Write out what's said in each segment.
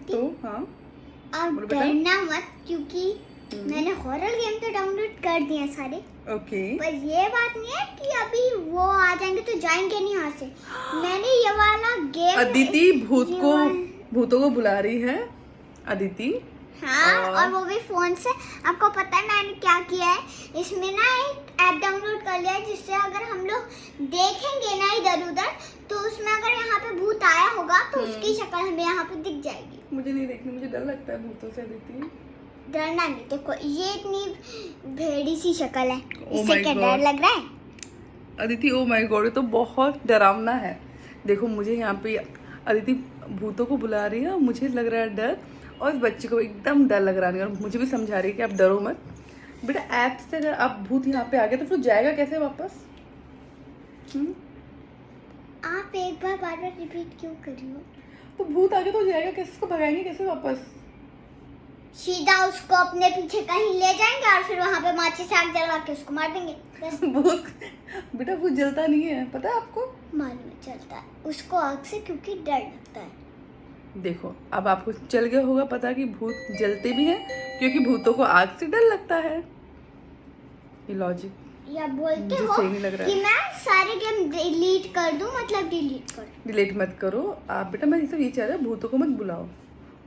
Aunty तो हाँ आप बोलो बेटा। डरना मत, क्योंकि मैंने हॉरर गेम तो डाउनलोड कर दिए सारे, ओके पर ये बात नहीं है कि अभी वो आ जाएंगे तो जाएंगे नहीं यहाँ से। मैंने ये वाला गेम अदिति ये भूतों को बुला रही है अदिति। हाँ, और वो भी फोन से। आपको पता है मैंने क्या किया है, इसमें ना एक ऐप डाउनलोड कर लिया है, जिससे अगर हम लोग देखेंगे ना इधर उधर, तो उसमें अगर यहाँ पे भूत आया होगा तो उसकी शक्ल हमें यहाँ पे दिख जाएगी। मुझे नहीं देखनी, मुझे डर लगता है भूतों से अदिति। डरना नहीं, देखो ये इतनी भेड़ी सी शक्ल है, Oh इससे my क्या God. डर लग रहा है? अदिति ओ माय गॉड, ये तो बहुत डरावना है। देखो मुझे यहाँ पे अदिति भूतों को बुला रही है और मुझे लग रहा है डर, और इस बच्चे को एकदम डर लग रहा है, और मुझे भी समझा रही है कि आप डरो मत बेटा। ऐप से अगर आप भूत यहाँ पे आ गए तो फिर जाएगा कैसे वापस? आप एक बार बार बार रिपीट क्यों कर रही हो? तो भूत आ गया तो जाएगा कैसे? उसको भगाएंगे कैसे वापस? सीधा उसको अपने पीछे कहीं ले जाएंगे और फिर वहाँ पे माचिस से आग जला के उसको मार देंगे बस। भूत बेटा भूत जलता नहीं है, पता है आपको? मालूम चलता है उसको आग से, क्योंकि डर लगता है। देखो अब आपको चल गया होगा पता कि भूत जलते भी हैं, क्योंकि भूतों को आग से डर लगता है। ये लॉजिक या बोलते मुझे हो सही नहीं लग रहा कि है। मैं सारे गेम डिलीट कर दूं, मतलब डिलीट कर दूं। डिलीट मत करो आप बेटा, मैं सब ये चाह रहा हूँ, भूतों को मत बुलाओ,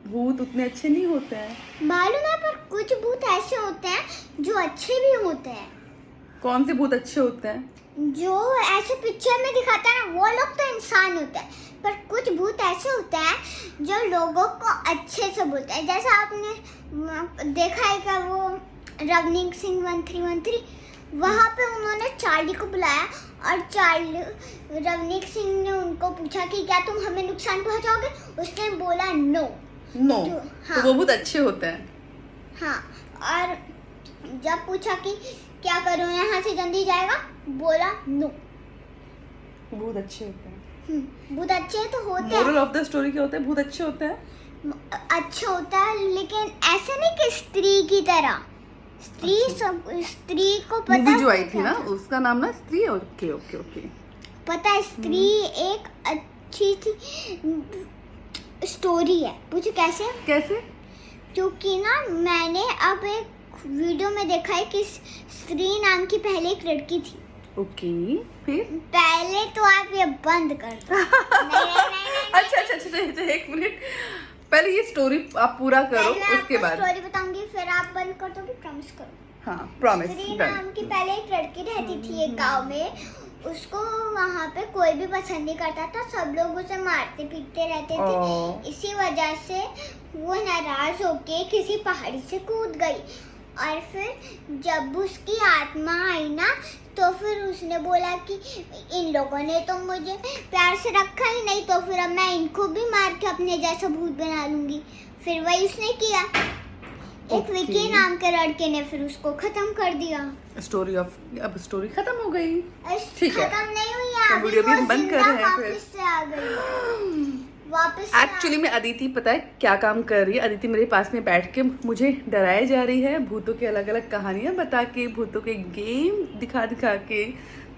भूत उतने अच्छे नहीं होते हैं। मालूम है, पर कुछ भूत ऐसे होते हैं जो अच्छे भी होते हैं। कौन से भूत अच्छे होते हैं? जो ऐसे पिक्चर में दिखाता है ना, वो लोग तो इंसान होते हैं, पर कुछ भूत ऐसे होते हैं जो लोगों को अच्छे से बोलते हैं। जैसा आपने देखा है क्या, वो रवनीक सिंह 1313, वहाँ पे उन्होंने चार्ली को बुलाया और रवनीक सिंह ने उनको पूछा कि क्या तुम हमें नुकसान पहुँचाओगे? उसने बोला नो। नो हाँ। तो वो बहुत अच्छे होते हैं। हाँ, और जब पूछा कि क्या करूँ यहाँ से जल्दी जाएगा, बोला नो। वो बहुत अच्छे होते हैं। बहुत अच्छे तो होते हैं। मोरल ऑफ द स्टोरी क्या होता है? बहुत अच्छे होते हैं। अच्छा होता है, लेकिन ऐसे नहीं कि स्त्री की तरह। स्त्री सब, स्त्री को पता मूवी जो आई थी क्या ना, था? उसका नाम ना स्त्री। Okay okay okay. पता है, स्त्री एक अच्छी स्टोरी है। पूछो कैसे? कैसे? क्योंकि ना मैंने अब एक वीडियो में देखा है कि स्त्री नाम की पहले एक लड़की थी। ओके फिर? पहले तो आप ये बंद कर दो। नहीं, अच्छा अच्छा अच्छा अच्छा, एक मिनट, पहले ये स्टोरी आप पूरा करो, उसके बाद स्टोरी बताऊंगी, फिर आप बंद कर दोगे, प्रॉमिस करो। हाँ प्रॉमिस। स्त्री नाम की पहले एक लड़की रहती थी एक गांव में। उसको वहाँ पे कोई भी पसंद नहीं करता था, सब लोग उसे मारते पीटते रहते थे। इसी वजह से वो नाराज होके किसी पहाड़ी से कूद गई, और फिर जब उसकी आत्मा आई ना, तो फिर उसने बोला कि इन लोगों ने तो मुझे प्यार से रखा ही नहीं, तो फिर अब मैं इनको भी मार के अपने जैसा भूत बना लूंगी। फिर वही उसने किया। एक विकी नाम के लड़के ने फिर उसको खत्म कर दिया। स्टोरी ऑफ, अब स्टोरी खत्म हो गई। ठीक है, खत्म नहीं हुई तो अभी, वीडियो भी वो हम बंद कर जिंदा रहे हैं फिर। वापस से आ गई। वापस से एक्चुअली में अदिति पता है क्या काम कर रही है? अदिति मेरे पास में बैठ के मुझे डराए जा रही है, भूतों की अलग अलग कहानियां बता के, भूतों के गेम दिखा दिखा के।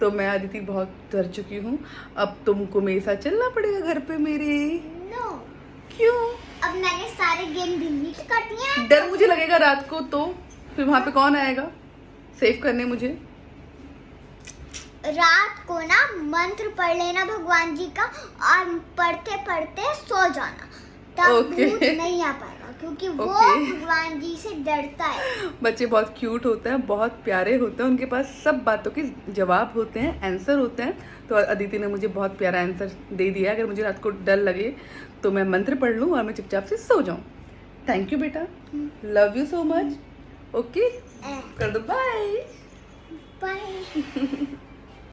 तो मैं अदिति बहुत डर चुकी हूँ। अब तुमको मेरे साथ चलना पड़ेगा घर पे मेरे। नो, क्यों? अब मैंने सारे गेम डिलीट कर दिए हैं। डर मुझे लगेगा रात को, तो फिर वहां पे कौन आएगा सेव करने मुझे? रात को ना मंत्र पढ़ लेना भगवान जी का, और पढ़ते पढ़ते सो जाना, तब Okay. भूत नहीं आ पाएगा, क्योंकि वो Okay. भगवान जी से डरता है। बच्चे बहुत क्यूट होते हैं, बहुत प्यारे होते हैं, उनके पास सब बातों के जवाब होते हैं, आंसर होते हैं। तो अदिति ने मुझे बहुत प्यारा आंसर दे दिया। अगर मुझे रात को डर लगे तो मैं मंत्र पढ़ लूँ और मैं चुपचाप से सो जाऊँ। थैंक यू बेटा, love you so much. Okay कर दो, बाय बाय।